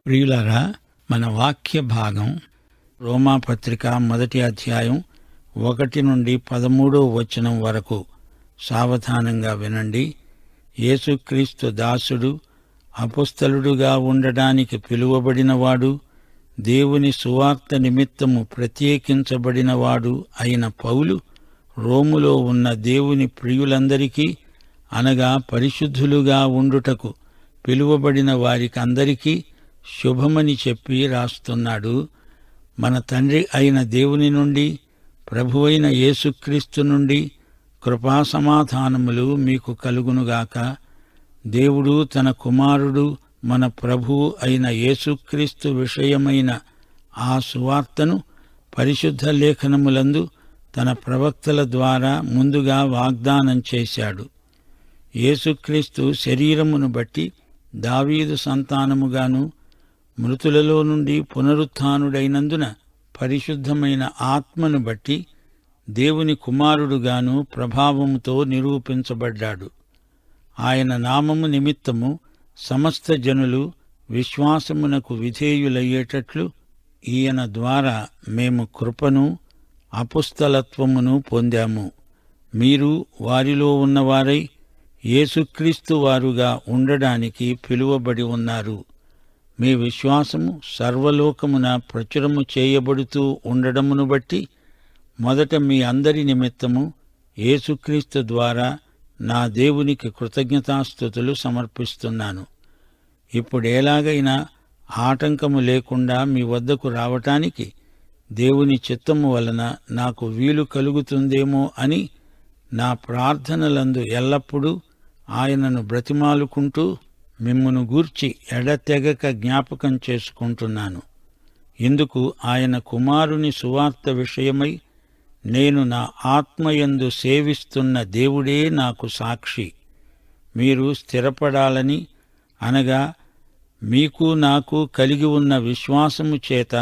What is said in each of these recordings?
ప్రియులారా, మన వాక్య భాగం రోమాపత్రిక 1వ అధ్యాయం 1 నుండి 13వ వచనం వరకు. సావధానంగా వినండి. యేసుక్రీస్తు దాసుడు, అపొస్తలుడుగా ఉండడానికి పిలువబడినవాడు, దేవుని సువార్త నిమిత్తము ప్రత్యేకించబడినవాడు అయిన పౌలు రోములో ఉన్న దేవుని ప్రియులందరికీ, అనగా పరిశుద్ధులుగా ఉండుటకు పిలువబడిన వారికందరికీ శుభమని చెప్పి రాస్తున్నాడు. మన తండ్రి అయిన దేవుని నుండి, ప్రభువైన యేసుక్రీస్తు నుండి కృపాసమాధానములు మీకు కలుగునుగాక. దేవుడు తన కుమారుడు మన ప్రభువు అయిన యేసుక్రీస్తు విషయమైన ఆ సువార్తను పరిశుద్ధ లేఖనములందు తన ప్రవక్తల ద్వారా ముందుగా వాగ్దానం చేశాడు. యేసుక్రీస్తు శరీరమును బట్టి దావీదు సంతానముగాను, మృతులలో నుండి పునరుత్థానుడైనందున పరిశుద్ధమైన ఆత్మను బట్టి దేవుని కుమారుడుగాను ప్రభావముతో నిరూపించబడ్డాడు. ఆయన నామము నిమిత్తము సమస్త జనులు విశ్వాసమునకు విధేయులయ్యేటట్లు ఈయన ద్వారా మేము కృపను, అపుస్తలత్వమును పొందాము. మీరు వారిలో ఉన్నవారై యేసుక్రీస్తు వారుగా ఉండడానికి పిలువబడి ఉన్నారు. మీ విశ్వాసము సర్వలోకమున ప్రచురము చేయబడుతూ ఉండడమును బట్టి మొదట మీ అందరి నిమిత్తము యేసుక్రీస్తు ద్వారా నా దేవునికి కృతజ్ఞతాస్తుతులు సమర్పిస్తున్నాను. ఇప్పుడేలాగైనా ఆటంకము లేకుండా మీ వద్దకు రావటానికి దేవుని చిత్తము వలన నాకు వీలు కలుగుతుందేమో అని నా ప్రార్థనలందు ఎల్లప్పుడూ ఆయనను బ్రతిమాలుకుంటూ మిమ్మును గూర్చి ఎడతెగక జ్ఞాపకం చేసుకుంటున్నాను. ఇందుకు ఆయన కుమారుని సువార్త విషయమై నేను నా ఆత్మయందు సేవిస్తున్న దేవుడే నాకు సాక్షి. మీరు స్థిరపడాలని, అనగా మీకు నాకు కలిగి ఉన్న విశ్వాసము చేత,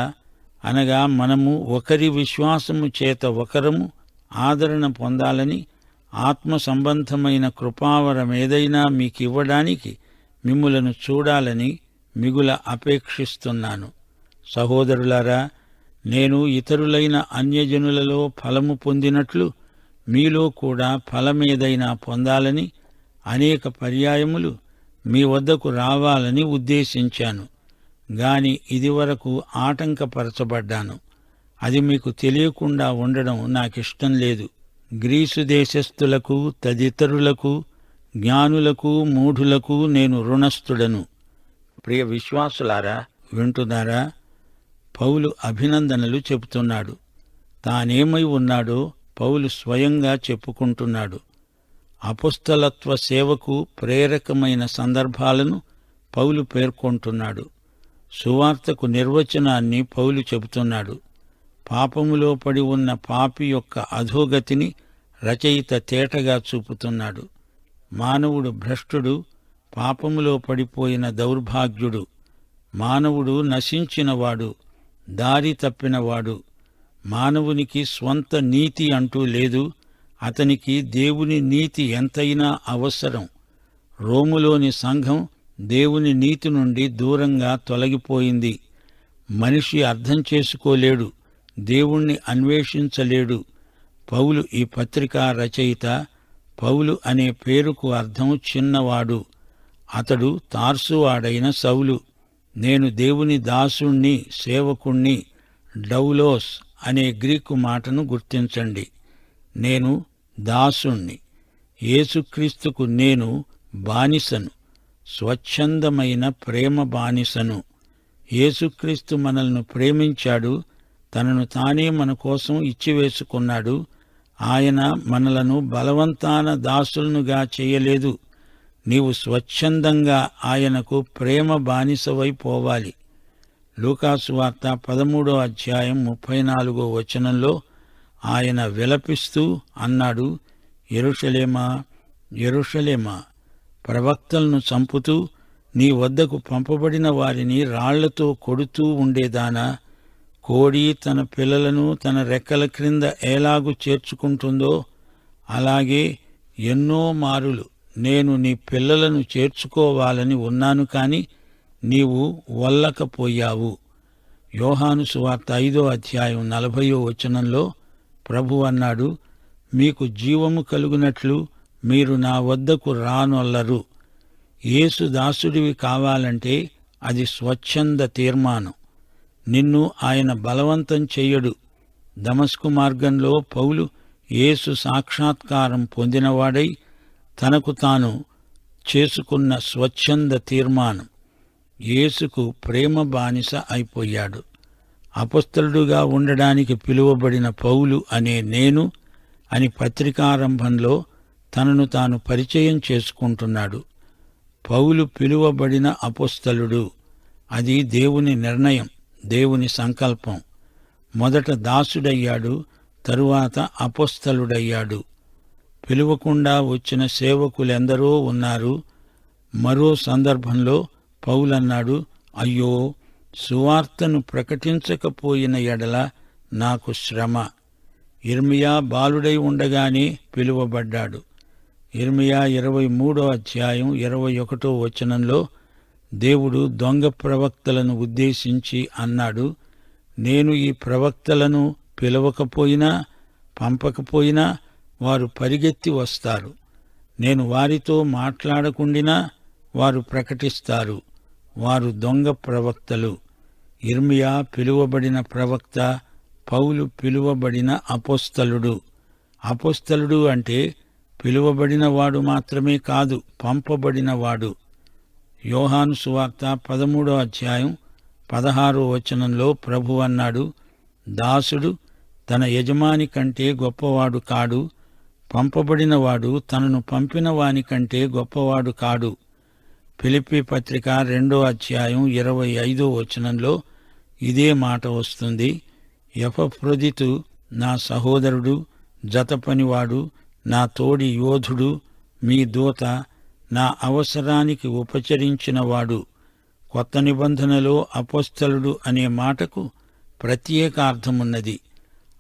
అనగా మనము ఒకరి విశ్వాసము చేత ఒకరము ఆదరణ పొందాలని, ఆత్మ సంబంధమైన కృపావరమేదైనా మీకివ్వడానికి మిమ్ములను చూడాలని మిగుల అపేక్షిస్తున్నాను. సహోదరులారా, నేను ఇతరులైన అన్యజనులలో ఫలము పొందినట్లు మీలో కూడా ఫలమేదైనా పొందాలని అనేక పర్యాయములు మీ వద్దకు రావాలని ఉద్దేశించాను. గాని ఇదివరకు ఆటంకపరచబడ్డాను. అది మీకు తెలియకుండా ఉండడం నాకిష్టం లేదు. గ్రీసు దేశస్థులకు, తదితరులకు, జ్ఞానులకు, మూఢులకు నేను రుణస్థుడను. ప్రియ విశ్వాసులారా, వింటున్నారా? పౌలు అభినందనలు చెబుతున్నాడు. తానేమై ఉన్నాడో పౌలు స్వయంగా చెప్పుకుంటున్నాడు. అపొస్తలత్వ సేవకు ప్రేరకమైన సందర్భాలను పౌలు పేర్కొంటున్నాడు. సువార్తకు నిర్వచనాన్ని పౌలు చెబుతున్నాడు. పాపములో పడి ఉన్న పాపి యొక్క అధోగతిని రచయిత తేటగా చూపుతున్నాడు. మానవుడు భ్రష్టుడు, పాపములో పడిపోయిన దౌర్భాగ్యుడు. మానవుడు నశించినవాడు, దారి తప్పినవాడు. మానవునికి స్వంత నీతి అంటూ లేదు. అతనికి దేవుని నీతి ఎంతైనా అవసరం. రోములోని సంఘం దేవుని నీతి నుండి దూరంగా తొలగిపోయింది. మనిషి అర్థం చేసుకోలేడు, దేవుణ్ణి అన్వేషించలేడు. పౌలు ఈ పత్రికా రచయిత. పౌలు అనే పేరుకు అర్థం చిన్నవాడు. అతడు తార్సువాడైన సౌలు. నేను దేవుని దాసుణ్ణి, సేవకుణ్ణి. డౌలోస్ అనే గ్రీకు మాటను గుర్తించండి. నేను దాసుణ్ణి. యేసుక్రీస్తుకు నేను బానిసను, స్వచ్ఛందమైన ప్రేమ బానిసను. యేసుక్రీస్తు మనల్ని ప్రేమించాడు, తనను తానే మన కోసం ఇచ్చివేసుకున్నాడు. ఆయన మనలను బలవంతాన దాసులనుగా చేయలేదు. నీవు స్వచ్ఛందంగా ఆయనకు ప్రేమ బానిసవై పోవాలి. లూకాసు వార్త 13వ అధ్యాయం 34వ వచనంలో ఆయన విలపిస్తూ అన్నాడు, యెరూషలేమా, యెరూషలేమా, ప్రవక్తలను చంపుతూ నీ వద్దకు పంపబడిన వారిని రాళ్లతో కొడుతూ ఉండేదానా? కోడి తన పిల్లలను తన రెక్కల క్రింద ఎలాగు చేర్చుకుంటుందో అలాగే ఎన్నో మారులు నేను నీ పిల్లలను చేర్చుకోవాలని ఉన్నాను, కాని నీవు వల్లకపోయావు. యోహాను సువార్త 5:40 ప్రభు అన్నాడు, మీకు జీవము కలుగునట్లు మీరు నా వద్దకు రానొల్లరు. యేసు దాసుడివి కావాలంటే అది స్వచ్ఛంద తీర్మానం. నిన్ను ఆయన బలవంతం చెయ్యడు. దమస్కు మార్గంలో పౌలు యేసు సాక్షాత్కారం పొందినవాడై తనకు తాను చేసుకున్న స్వచ్ఛంద తీర్మానం. యేసుకు ప్రేమ బానిస అయిపోయాడు. అపొస్తలుడుగా ఉండడానికి పిలువబడిన పౌలు అనే నేను అని పత్రికారంభంలో తనను తాను పరిచయం చేసుకుంటున్నాడు. పౌలు పిలువబడిన అపొస్తలుడు. అది దేవుని నిర్ణయం, దేవుని సంకల్పం. మొదట దాసుడయ్యాడు, తరువాత అపొస్తలుడయ్యాడు. పిలువకుండా వచ్చిన సేవకులెందరో ఉన్నారు. మరో సందర్భంలో పౌలన్నాడు, అయ్యో, సువార్తను ప్రకటించకపోయిన ఎడల నాకు శ్రమ. యిర్మీయా బాలుడై ఉండగానే పిలువబడ్డాడు. యిర్మీయా 23:21 దేవుడు దొంగ ప్రవక్తలను ఉద్దేశించి అన్నాడు, నేను ఈ ప్రవక్తలను పిలవకపోయినా పంపకపోయినా వారు పరిగెత్తి వస్తారు. నేను వారితో మాట్లాడకుండినా వారు ప్రకటిస్తారు. వారు దొంగ ప్రవక్తలు. యిర్మీయా పిలువబడిన ప్రవక్త, పౌలు పిలువబడిన అపొస్తలుడు. అపొస్తలుడు అంటే పిలువబడినవాడు మాత్రమే కాదు, పంపబడినవాడు. యోహాను సువార్త 13:16 ప్రభు అన్నాడు, దాసుడు తన యజమాని కంటే గొప్పవాడు కాడు, పంపబడినవాడు తనను పంపిన వాని కంటే గొప్పవాడు కాడు. ఫిలిప్పీ పత్రిక 2:25 ఇదే మాట వస్తుంది. ఎపఫ్రొదితు నా సహోదరుడు, జతపనివాడు, నా తోడి యోధుడు, మీ దూత, నా అవసరానికి ఉపచరించినవాడు. కొత్త నిబంధనలో అపొస్తలుడు అనే మాటకు ప్రత్యేక అర్థమున్నది.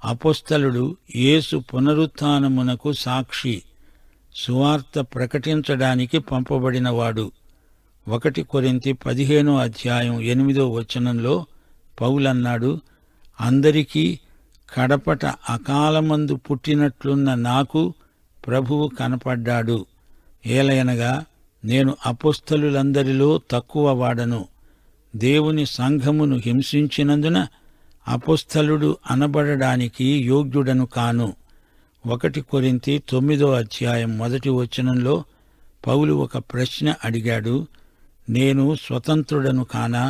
అపొస్తలుడు యేసు పునరుత్థానమునకు సాక్షి, సువార్త ప్రకటించడానికి పంపబడినవాడు. 1 కొరింథీ 15:8 పౌలన్నాడు, అందరికీ కడపట అకాలమందు పుట్టినట్లున్న నాకు ప్రభువు కనపడ్డాడు. ఏలయనగా నేను అపొస్తలులందరిలో తక్కువ వాడను. దేవుని సంఘమును హింసించినందున అపొస్తలుడు అనబడడానికి యోగ్యుడను కాను. 1 కొరింథీ 9:1 పౌలు ఒక ప్రశ్న అడిగాడు, నేను స్వతంత్రుడను కానా?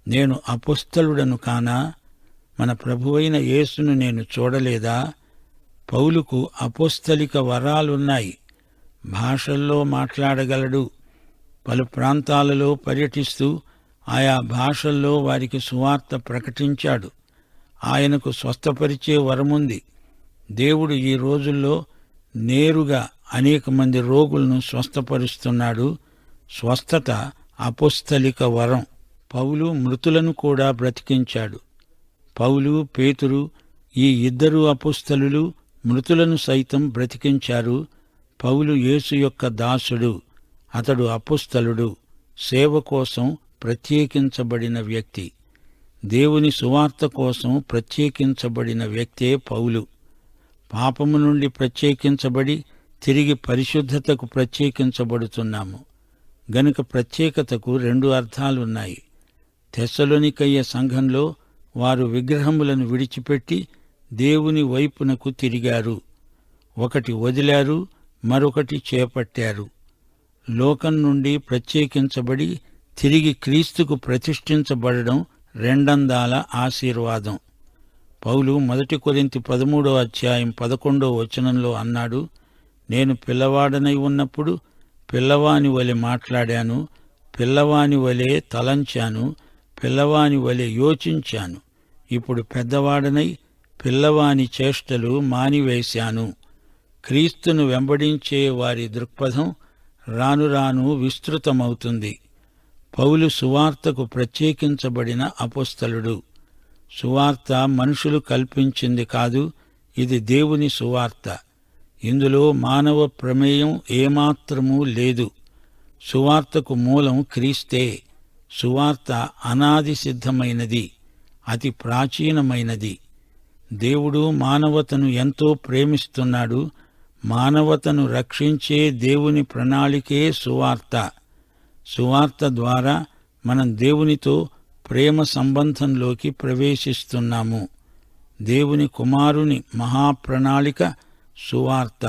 నేను అపొస్తలుడను కానా? మన ప్రభువైన యేసును నేను చూడలేదా? పౌలుకు అపొస్తలిక వరాలున్నాయి. భాషల్లో మాట్లాడగలడు. పలు ప్రాంతాలలో పర్యటిస్తూ ఆయా భాషల్లో వారికి సువార్త ప్రకటించాడు. ఆయనకు స్వస్థపరిచే వరముంది. దేవుడు ఈ రోజుల్లో నేరుగా అనేక మంది రోగులను స్వస్థపరుస్తున్నాడు. స్వస్థత అపొస్తలిక వరం. పౌలు మృతులను కూడా బ్రతికించాడు. పౌలు, పేతురు ఈ ఇద్దరు అపొస్తలులు మృతులను సైతం బ్రతికించారు. పౌలు యేసు యొక్క దాసుడు. అతడు అపొస్తలుడు, సేవ కోసం ప్రత్యేకించబడిన వ్యక్తి. దేవుని సువార్త కోసం ప్రత్యేకించబడిన వ్యక్తే పౌలు. పాపము నుండి ప్రత్యేకించబడి తిరిగి పరిశుద్ధతకు ప్రత్యేకించబడుతున్నాము. గనుక ప్రత్యేకతకు 2 అర్థాలున్నాయి. తెస్సలోనికయ్య సంఘంలో వారు విగ్రహములను విడిచిపెట్టి దేవుని వైపునకు తిరిగారు. ఒకటి వదిలారు, మరొకటి చేపట్టారు. లోకం నుండి ప్రత్యేకించబడి తిరిగి క్రీస్తుకు ప్రతిష్ఠించబడడం రెండందాల ఆశీర్వాదం. పౌలు 1 కొరింథీ 13:11 అన్నాడు, నేను పిల్లవాడనై ఉన్నప్పుడు పిల్లవాని వలె మాట్లాడాను, పిల్లవాని వలె తలంచాను, పిల్లవాని వలె యోచించాను. ఇప్పుడు పెద్దవాడనై పిల్లవాని చేష్టలు మానివేశాను. క్రీస్తును వెంబడించే వారి దృక్పథం రాను రాను విస్తృతమవుతుంది. పౌలు సువార్తకు ప్రత్యేకించబడిన అపొస్తలుడు. సువార్త మనుషులు కల్పించింది కాదు, ఇది దేవుని సువార్త. ఇందులో మానవ ప్రమేయం ఏమాత్రమూ లేదు. సువార్తకు మూలం క్రీస్తే. సువార్త అనాది సిద్ధమైనది, అతి ప్రాచీనమైనది. దేవుడు మానవతను ఎంతో ప్రేమిస్తున్నాడు. మానవతను రక్షించే దేవుని ప్రణాళికే సువార్త. సువార్త ద్వారా మనం దేవునితో ప్రేమ సంబంధంలోకి ప్రవేశిస్తున్నాము. దేవుని కుమారుని మహాప్రణాళిక సువార్త,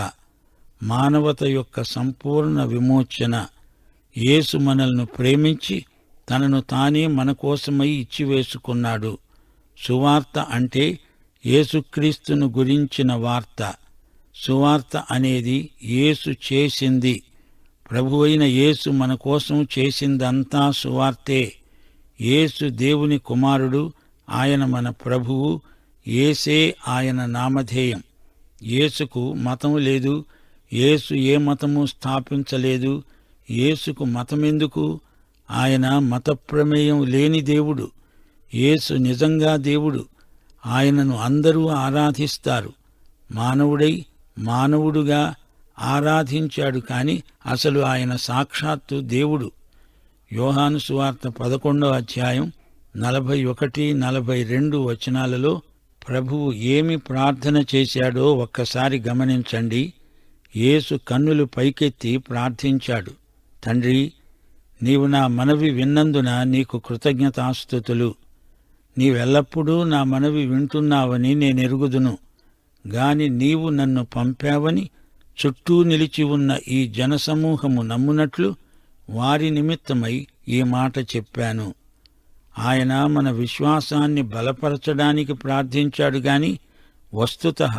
మానవత యొక్క సంపూర్ణ విమోచన. యేసు మనల్ని ప్రేమించి తనను తానే మన కోసమై ఇచ్చివేసుకున్నాడు. సువార్త అంటే యేసుక్రీస్తును గురించిన వార్త. సువార్త అనేది యేసు చేసింది. ప్రభువైన యేసు మన కోసం చేసిందంతా సువార్తే. యేసు దేవుని కుమారుడు, ఆయన మన ప్రభువు, యేసే ఆయన నామధేయం. యేసుకు మతం లేదు, యేసు ఏ మతము స్థాపించలేదు. యేసుకు మతమెందుకు? ఆయన మత ప్రమేయం లేని దేవుడు. యేసు నిజంగా దేవుడు. ఆయనను అందరూ ఆరాధిస్తారు. మానవుడై మానవుడుగా ఆరాధించాడు, కాని అసలు ఆయన సాక్షాత్తు దేవుడు. యోహాను సువార్త 11వ అధ్యాయం 41, 42 వచనాలలో ప్రభువు ఏమి ప్రార్థన చేశాడో ఒక్కసారి గమనించండి. యేసు కన్నులు పైకెత్తి ప్రార్థించాడు. తండ్రి, నీవు నా మనవి విన్నందున నీకు కృతజ్ఞతాస్తుతులు. నీవెల్లప్పుడూ నా మనవి వింటున్నావని నేనెరుగుదును. గాని నీవు నన్ను పంపావని చుట్టూ నిలిచి ఉన్న ఈ జనసమూహము నమ్మునట్లు వారి నిమిత్తమై ఈ మాట చెప్పాను. ఆయన మన విశ్వాసాన్ని బలపరచడానికి ప్రార్థించాడు గాని వస్తుతః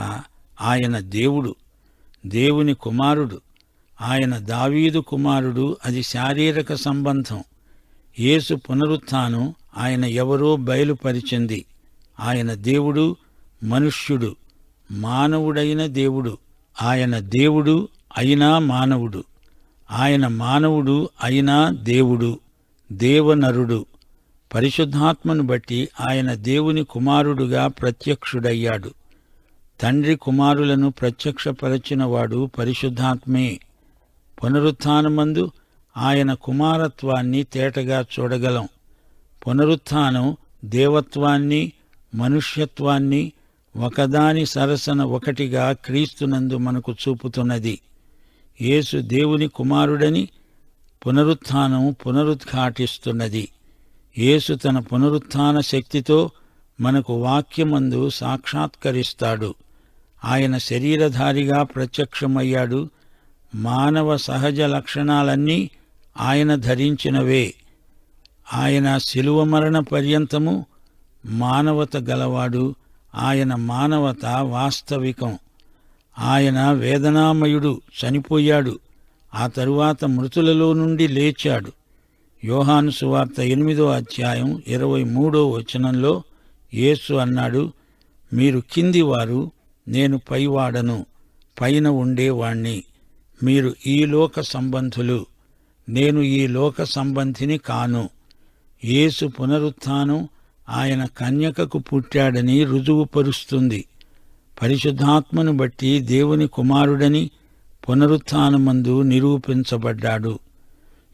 ఆయన దేవుడు, దేవుని కుమారుడు. ఆయన దావీదు కుమారుడు. అది శారీరక సంబంధం. యేసు పునరుత్థానం ఆయన ఎవరో బయలుపరిచింది. ఆయన దేవుడు, మనుష్యుడు, మానవుడైన దేవుడు. ఆయన దేవుడు అయినా మానవుడు. ఆయన మానవుడు అయినా దేవుడు, దేవనరుడు. పరిశుద్ధాత్మను బట్టి ఆయన దేవుని కుమారుడుగా ప్రత్యక్షుడయ్యాడు. తండ్రి కుమారులను ప్రత్యక్షపరచినవాడు పరిశుద్ధాత్మే. పునరుత్థానమందు ఆయన కుమారత్వాన్ని తేటగా చూడగలం. పునరుత్థానం దేవత్వాన్ని, మనుష్యత్వాన్ని ఒకదాని సరసన ఒకటిగా క్రీస్తునందు మనకు చూపుతున్నది. యేసు దేవుని కుమారుడని పునరుత్థానం పునరుద్ఘాటిస్తున్నది. యేసు తన పునరుత్థాన శక్తితో మనకు వాక్యమందు సాక్షాత్కరిస్తాడు. ఆయన శరీరధారిగా ప్రత్యక్షమయ్యాడు. మానవ సహజ లక్షణాలన్నీ ఆయన ధరించినవే. ఆయన శిలువ మరణ పర్యంతము మానవత గలవాడు. ఆయన మానవత వాస్తవికం. ఆయన వేదనామయుడు, చనిపోయాడు. ఆ తరువాత మృతులలో నుండి లేచాడు. యోహాను సువార్త 8వ అధ్యాయం 23వ వచనంలో యేసు అన్నాడు, మీరు కిందివారు, నేను పైవాడను, పైన ఉండేవాణ్ణి. మీరు ఈ లోక సంబంధులు, నేను ఈ లోక సంబంధిని కాను. యేసు పునరుత్థానం ఆయన కన్యకకు పుట్టాడని రుజువుపరుస్తుంది. పరిశుద్ధాత్మను బట్టి దేవుని కుమారుడని పునరుత్థానమందు నిరూపించబడ్డాడు.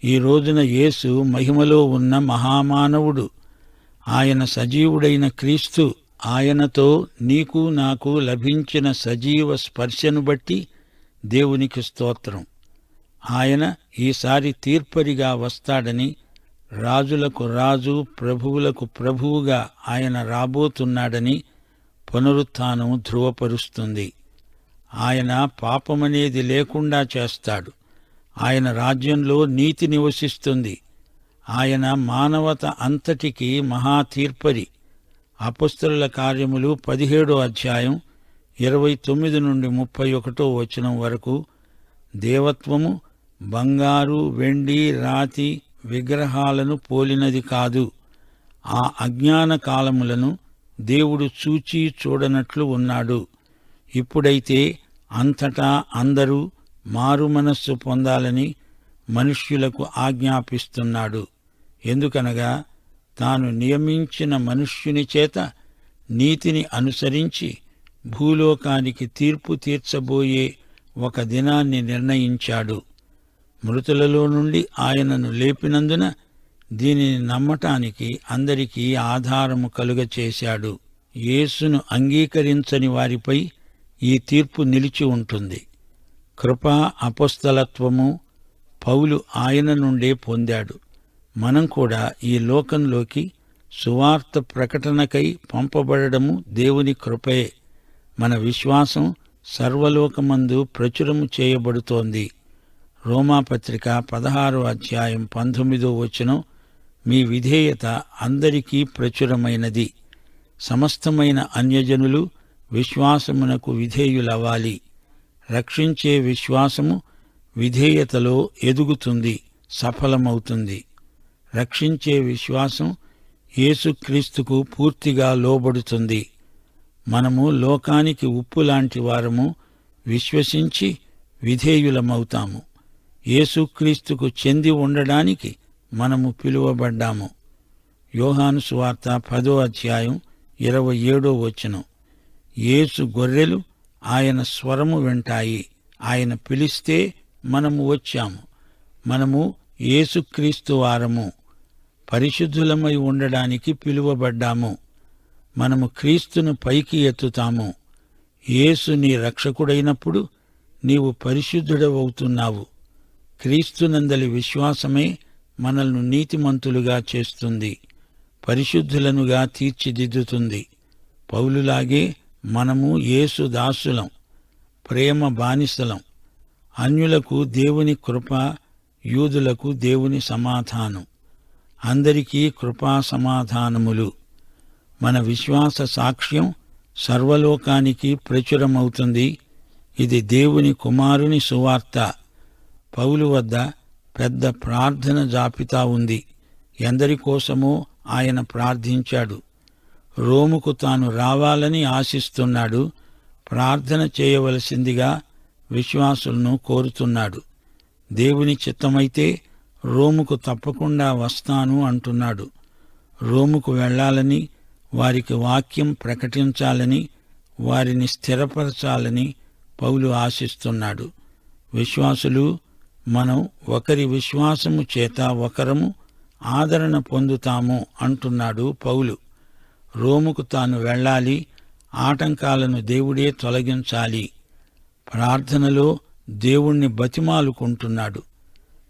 ఈ రోజున యేసు మహిమలో ఉన్న మహామానవుడు. ఆయన సజీవుడైన క్రీస్తు. ఆయనతో నీకు నాకు లభించిన సజీవ స్పర్శను బట్టి దేవునికి స్తోత్రం. ఆయన ఈసారి తీర్పరిగా వస్తాడని, రాజులకు రాజు, ప్రభువులకు ప్రభువుగా ఆయన రాబోతున్నాడని పునరుత్థానం ధృవపరుస్తుంది. ఆయన పాపమనేది లేకుండా చేస్తాడు. ఆయన రాజ్యంలో నీతి నివసిస్తుంది. ఆయన మానవత అంతటికీ మహాతీర్పరి. అపొస్తలుల కార్యములు 17వ అధ్యాయం 29 నుండి 31వ వచనం వరకు దేవత్వము బంగారు, వెండి, రాతి విగ్రహాలను పోలినది కాదు. ఆ అజ్ఞాన కాలములను దేవుడు చూచి చూడనట్లు ఉన్నాడు. ఇప్పుడైతే అంతటా అందరూ మారుమనస్సు పొందాలని మనుష్యులకు ఆజ్ఞాపిస్తున్నాడు. ఎందుకనగా తాను నియమించిన మనుష్యుని చేత నీతిని అనుసరించి భూలోకానికి తీర్పు తీర్చబోయే ఒక దినాన్ని నిర్ణయించాడు. మృతులలో నుండి ఆయనను లేపినందున దీనిని నమ్మటానికి అందరికీ ఆధారము కలుగచేశాడు. యేసును అంగీకరించని వారిపై ఈ తీర్పు నిలిచి ఉంటుంది. కృపా అపొస్తలత్వము పౌలు ఆయన నుండే పొందాడు. మనం కూడా ఈ లోకంలోకి సువార్త ప్రకటనకై పంపబడము దేవుని కృపే. మన విశ్వాసం సర్వలోకమందు ప్రచురము చేయబడుతోంది. రోమాపత్రిక 16వ అధ్యాయం 19వ వచనం, మీ విధేయత అందరికీ ప్రచురమైనది. సమస్తమైన అన్యజనులు విశ్వాసమునకు విధేయులవ్వాలి. రక్షించే విశ్వాసము విధేయతలో ఎదుగుతుంది, సఫలమవుతుంది. రక్షించే విశ్వాసం యేసుక్రీస్తుకు పూర్తిగా లోబడుతుంది. మనము లోకానికి ఉప్పు లాంటి వారము. విశ్వసించి విధేయులమవుతాము. యేసుక్రీస్తుకు చెంది ఉండడానికి మనము పిలువబడ్డాము. యోహాను సువార్త 10వ అధ్యాయం 27వ వచనం, యేసు గొర్రెలు ఆయన స్వరము వింటాయి. ఆయన పిలిస్తే మనము వచ్చాము. మనము యేసుక్రీస్తు వారము. పరిశుద్ధులమై ఉండడానికి పిలువబడ్డాము. మనము క్రీస్తును పైకి ఎత్తుతాము. యేసు నీ రక్షకుడైనప్పుడు నీవు పరిశుద్ధుడవవుతున్నావు. క్రీస్తునందలి విశ్వాసమే మనల్ని నీతిమంతులుగా చేస్తుంది, పరిశుద్ధులనుగా తీర్చిదిద్దుతుంది. పౌలులాగే మనము యేసు దాసులం, ప్రేమ బానిసలం. అన్యులకు దేవుని కృప, యూదులకు దేవుని సమాధానం. అందరికీ కృపా సమాధానములు. మన విశ్వాస సాక్ష్యం సర్వలోకానికి ప్రచురమవుతుంది. ఇది దేవుని కుమారుని సువార్త. పౌలు వద్ద పెద్ద ప్రార్థన జాబితా ఉంది. ఎందరి కోసమో ఆయన ప్రార్థించాడు. రోముకు తాను రావాలని ఆశిస్తున్నాడు. ప్రార్థన చేయవలసిందిగా విశ్వాసులను కోరుతున్నాడు. దేవుని చిత్తమైతే రోముకు తప్పకుండా వస్తాను అంటున్నాడు. రోముకు వెళ్ళాలని, వారికి వాక్యం ప్రకటించాలని, వారిని స్థిరపరచాలని పౌలు ఆశిస్తున్నాడు. విశ్వాసులు మనం ఒకరి విశ్వాసము చేత ఒకరము ఆదరణ పొందుతాము అంటున్నాడు పౌలు. రోముకు తాను వెళ్ళాలి. ఆటంకాలను దేవుడే తొలగించాలి. ప్రార్థనలో దేవుణ్ణి బతిమాలుకుంటున్నాడు.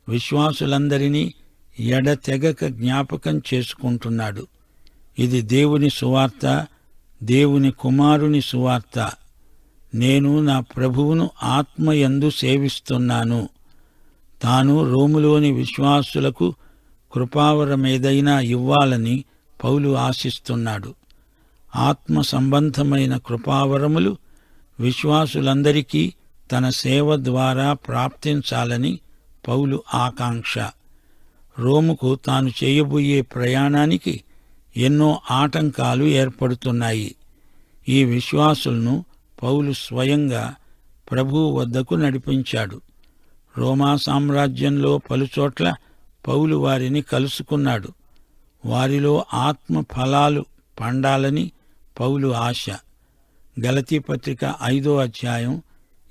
విశ్వాసులందరినీ ఎడతెగక జ్ఞాపకం చేసుకుంటున్నాడు. ఇది దేవుని సువార్త, దేవుని కుమారుని సువార్త. నేను నా ప్రభువును ఆత్మయందు సేవిస్తున్నాను. తాను రోములోని విశ్వాసులకు కృపావరమేదైనా ఇవ్వాలని పౌలు ఆశిస్తున్నాడు. ఆత్మ సంబంధమైన కృపావరములు విశ్వాసులందరికీ తన సేవ ద్వారా ప్రాప్తించాలని పౌలు ఆకాంక్ష. రోముకు తాను చేయబోయే ప్రయాణానికి ఎన్నో ఆటంకాలు ఏర్పడుతున్నాయి. ఈ విశ్వాసులను పౌలు స్వయంగా ప్రభువు వద్దకు నడిపించాడు. రోమా సామ్రాజ్యంలో పలుచోట్ల పౌలు వారిని కలుసుకున్నాడు. వారిలో ఆత్మ ఫలాలు పండాలని పౌలు ఆశ. గలతీ పత్రిక 5వ అధ్యాయం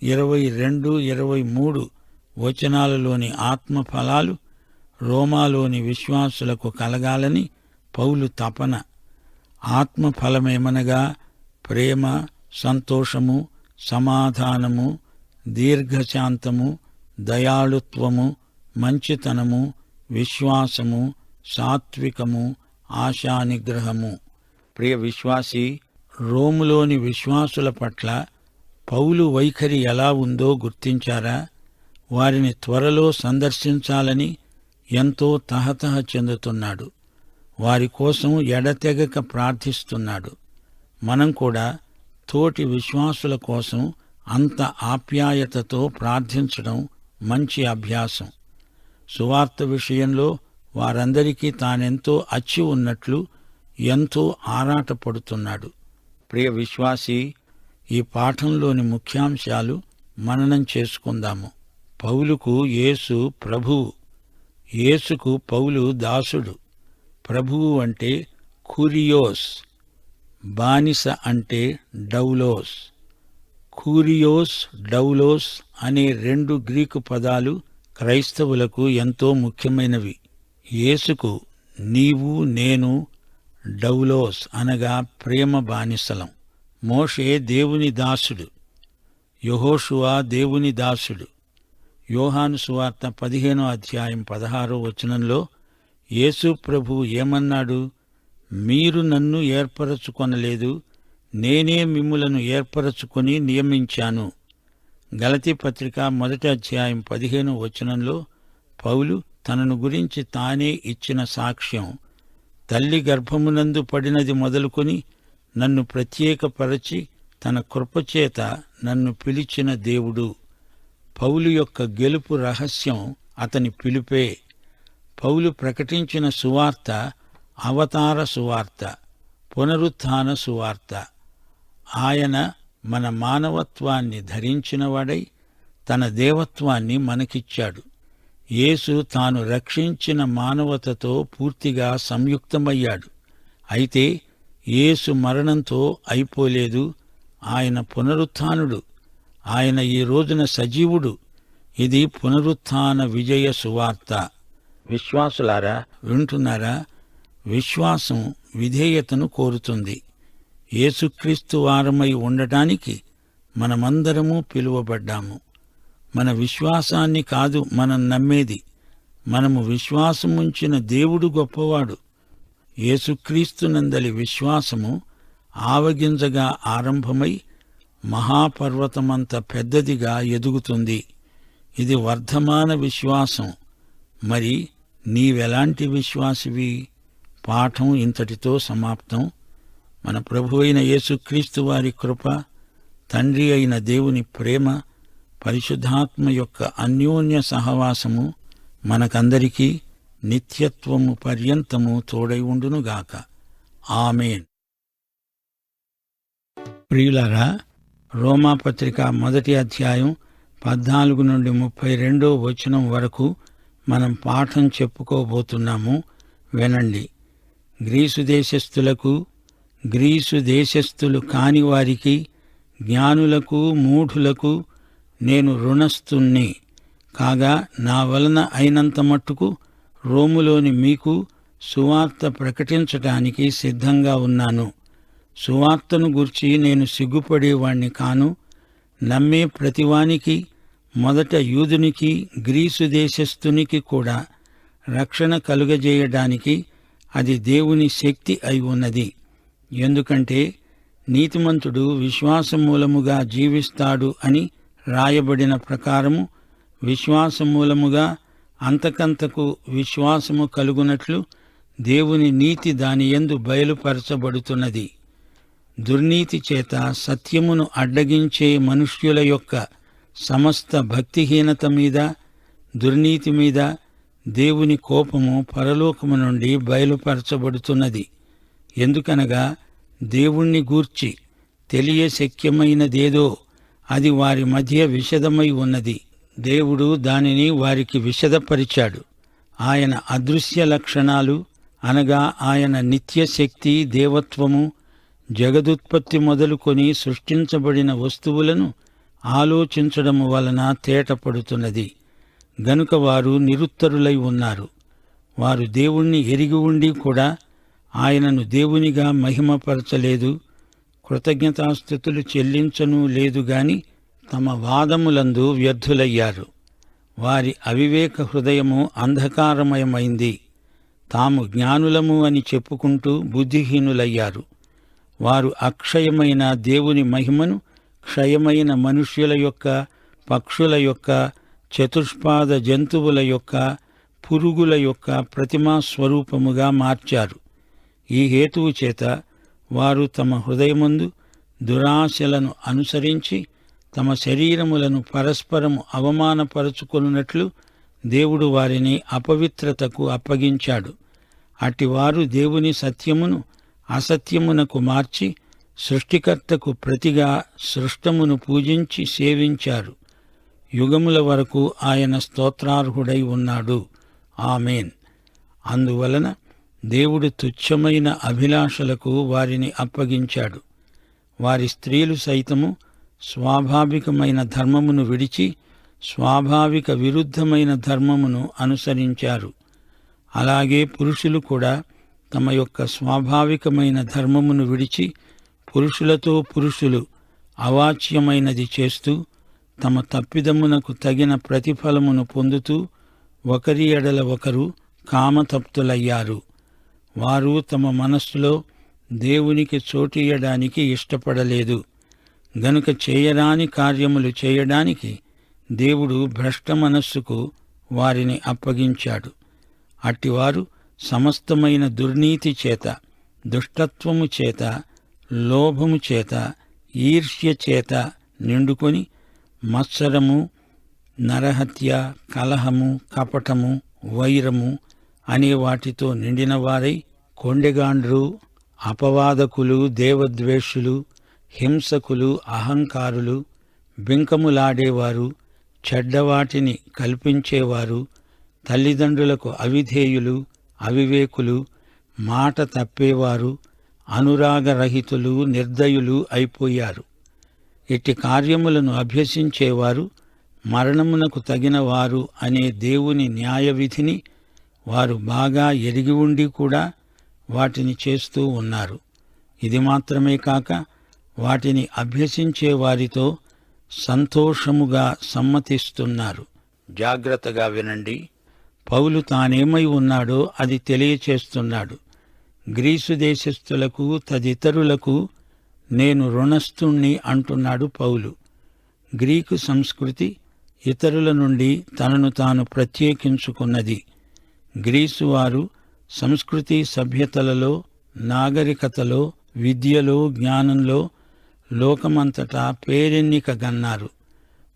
22-23 వచనాలలోని ఆత్మ ఫలాలు రోమాలోని విశ్వాసులకు కలగాలని పౌలు తపన. ఆత్మ ఫలమేమనగా ప్రేమ, సంతోషము, సమాధానము, దీర్ఘశాంతము, దయాళుత్వము, మంచితనము, విశ్వాసము, సాత్వికము, ఆశానిగ్రహము. ప్రియ విశ్వాసి, రోములోని విశ్వాసుల పట్ల పౌలు వైఖరి ఎలా ఉందో గుర్తించారా? వారిని త్వరలో సందర్శించాలని ఎంతో తహతహ చెందుతున్నాడు. వారి కోసం ఎడతెగక ప్రార్థిస్తున్నాడు. మనం కూడా తోటి విశ్వాసుల కోసం అంత ఆప్యాయతతో ప్రార్థించడం మంచి అభ్యాసం. సువార్త విషయంలో వారందరికీ తానెంతో అచ్చి ఉన్నట్లు ఎంతో ఆరాటపడుతున్నాడు. ప్రియ విశ్వాసి, ఈ పాఠంలోని ముఖ్యాంశాలు మననం చేసుకుందాము. పౌలుకు యేసు ప్రభువు. యేసుకు పౌలు దాసుడు. ప్రభువు అంటే కూరియోస్, బానిస అంటే డౌలోస్. కూరియోస్, డౌలోస్ అనే 2 గ్రీకు పదాలు క్రైస్తవులకు ఎంతో ముఖ్యమైనవి. యేసుకు నీవు నేను డౌలోస్ అనగా ప్రేమ బానిసలం. మోషే దేవుని దాసుడు, యెహోషువ దేవుని దాసుడు. యోహాను సువార్త 15వ అధ్యాయం 16వ వచనంలో యేసు ప్రభువు ఏమన్నాడు? మీరు నన్ను ఏర్పరచుకొనలేదు, నేనే మిమ్ములను ఏర్పరచుకొని నియమించాను. గలతీ పత్రిక 1వ అధ్యాయం 15వ వచనంలో పౌలు తనను గురించి తానే ఇచ్చిన సాక్ష్యం, తల్లి గర్భమునందు పడినది మొదలుకొని నన్ను ప్రత్యేకపరచి తన కృపచేత నన్ను పిలిచిన దేవుడు. పౌలు యొక్క గెలుపు రహస్యం అతని పిలుపే. పౌలు ప్రకటించిన సువార్త అవతార సువార్త, పునరుత్థాన సువార్త. ఆయన మన మానవత్వాన్ని ధరించినవాడై తన దేవత్వాన్ని మనకిచ్చాడు. యేసు తాను రక్షించిన మానవతతో పూర్తిగా సంయుక్తమయ్యాడు. అయితే యేసు మరణంతో అయిపోలేదు. ఆయన పునరుత్థానుడు. ఆయన ఈ రోజున సజీవుడు. ఇది పునరుత్థాన విజయ సువార్త. విశ్వాసులారా, వింటున్నారా? విశ్వాసం విధేయతను కోరుతుంది. యేసుక్రీస్తు వారమై ఉండటానికి మనమందరము పిలువబడ్డాము. మన విశ్వాసాన్ని కాదు మనం నమ్మేది, మనము విశ్వాసముంచిన దేవుడు గొప్పవాడు. యేసుక్రీస్తునందలి విశ్వాసము ఆవగింజగా ఆరంభమై మహాపర్వతమంత పెద్దదిగా ఎదుగుతుంది. ఇది వర్ధమాన విశ్వాసం. మరి నీవెలాంటి విశ్వాసివి? పాఠం ఇంతటితో సమాప్తం. మన ప్రభువైన యేసుక్రీస్తు వారి కృప, తండ్రి అయిన దేవుని ప్రేమ, పరిశుద్ధాత్మ యొక్క అన్యోన్య సహవాసము మనకందరికీ నిత్యత్వము పర్యంతము తోడై ఉండునుగాక. ఆమేన్. ప్రియులారా, రోమాపత్రిక 1వ అధ్యాయం 14 నుండి 32వ వచనం వరకు మనం పాఠం చెప్పుకోబోతున్నాము. వినండి. గ్రీసు దేశస్థులకు, గ్రీసు దేశస్థులు కాని వారికి, జ్ఞానులకు, మూఢులకు నేను రుణస్థుణ్ణి కాగా, నా వలన అయినంత మట్టుకు రోములోని మీకు సువార్త ప్రకటించటానికి సిద్ధంగా ఉన్నాను. సువార్తను గూర్చి నేను సిగ్గుపడేవాణ్ణి కాను. నమ్మే ప్రతివానికి, మొదట యూదునికి, గ్రీసు దేశస్థునికి కూడా రక్షణ కలుగజేయడానికి అది దేవుని శక్తి అయి ఉన్నది. ఎందుకంటే నీతిమంతుడు విశ్వాసమూలముగా జీవిస్తాడు అని రాయబడిన ప్రకారము విశ్వాసమూలముగా అంతకంతకు విశ్వాసము కలుగునట్లు దేవుని నీతి దానియందు బయలుపరచబడుతున్నది. దుర్నీతి చేత సత్యమును అడ్డగించే మనుష్యుల యొక్క సమస్త భక్తిహీనత మీద, దుర్నీతి మీద దేవుని కోపము పరలోకము నుండి బయలుపరచబడుతున్నది. ఎందుకనగా దేవుణ్ణి గూర్చి తెలియశక్యమైనదేదో అది వారి మధ్య విశదమై ఉన్నది. దేవుడు దానిని వారికి విశదపరిచాడు. ఆయన అదృశ్య లక్షణాలు అనగా ఆయన నిత్యశక్తి, దేవత్వము, జగదుత్పత్తి మొదలుకొని సృష్టించబడిన వస్తువులను ఆలోచించడము వలన తేటపడుతున్నది. గనుక వారు నిరుత్తరులై ఉన్నారు. వారు దేవుణ్ణి ఎరిగి ఉండి కూడా ఆయనను దేవునిగా మహిమపరచలేదు, కృతజ్ఞతాస్తుతులు చెల్లించనూ లేదు గాని తమ వాదములందు వ్యర్థులయ్యారు. వారి అవివేక హృదయము అంధకారమయమైంది. తాము జ్ఞానులము అని చెప్పుకుంటూ బుద్ధిహీనులయ్యారు. వారు అక్షయమైన దేవుని మహిమను క్షయమైన మనుష్యుల యొక్క, పక్షుల యొక్క, చతుష్పాద జంతువుల యొక్క, పురుగుల యొక్క ప్రతిమా స్వరూపముగా మార్చారు. ఈ హేతువు చేత వారు తమ హృదయమందు దురాశలను అనుసరించి తమ శరీరములను పరస్పరము అవమానపరుచుకొనున్నట్లు దేవుడు వారిని అపవిత్రతకు అప్పగించాడు. అట్టివారు దేవుని సత్యమును అసత్యమునకు మార్చి సృష్టికర్తకు ప్రతిగా సృష్టమును పూజించి సేవించారు. యుగముల వరకు ఆయన స్తోత్రార్హుడై ఉన్నాడు. ఆమేన్. అందువలన దేవుడు తుచ్చమైన అభిలాషలకు వారిని అప్పగించాడు. వారి స్త్రీలు సైతము స్వాభావికమైన ధర్మమును విడిచి స్వాభావిక విరుద్ధమైన ధర్మమును అనుసరించారు. అలాగే పురుషులు కూడా తమ యొక్క స్వాభావికమైన ధర్మమును విడిచి పురుషులతో పురుషులు అవాచ్యమైనది చేస్తూ తమ తప్పిదమునకు తగిన ప్రతిఫలమును పొందుతూ ఒకరి ఎడల ఒకరు కామతప్తులయ్యారు. వారు తమ మనస్సులో దేవునికి చోటియ్యడానికి ఇష్టపడలేదు గనుక చేయరాని కార్యములు చేయడానికి దేవుడు భ్రష్ట మనస్సుకు వారిని అప్పగించాడు. అట్టివారు సమస్తమైన దుర్నీతి చేత, దుష్టత్వము చేత, లోభము చేత, ఈర్ష్య చేత నిండుకొని మత్సరము, నరహత్య, కలహము, కపటము, వైరము అనే వాటితో నిండినవారై కొండెగాండ్రు, అపవాదకులు, దేవద్వేషులు, హింసకులు, అహంకారులు, బింకములాడేవారు, చెడ్డవాటిని కల్పించేవారు, తల్లిదండ్రులకు అవిధేయులు, అవివేకులు, మాట తప్పేవారు, అనురాగరహితులు, నిర్దయులు అయిపోయారు. ఇట్టి కార్యములను అభ్యసించేవారు మరణమునకు తగిన వారు అనే దేవుని న్యాయవిధిని వారు బాగా ఎరిగి ఉండి కూడా వాటిని చేస్తూ ఉన్నారు. ఇది మాత్రమే కాక వాటిని అభ్యసించే వారితో సంతోషముగా సమ్మతిస్తున్నారు. జాగ్రత్తగా వినండి. పౌలు తానేమై ఉన్నాడో అది తెలియచేస్తున్నాడు. గ్రీసు దేశస్థులకు తదితరులకు నేను రుణస్థుణ్ణి అంటున్నాడు పౌలు. గ్రీకు సంస్కృతి ఇతరుల నుండి తనను తాను ప్రత్యేకించుకున్నది. గ్రీసు వారు సంస్కృతి సభ్యతలలో, నాగరికతలో, విద్యలో, జ్ఞానంలో లోకమంతటా పేరెన్నిక గన్నారు.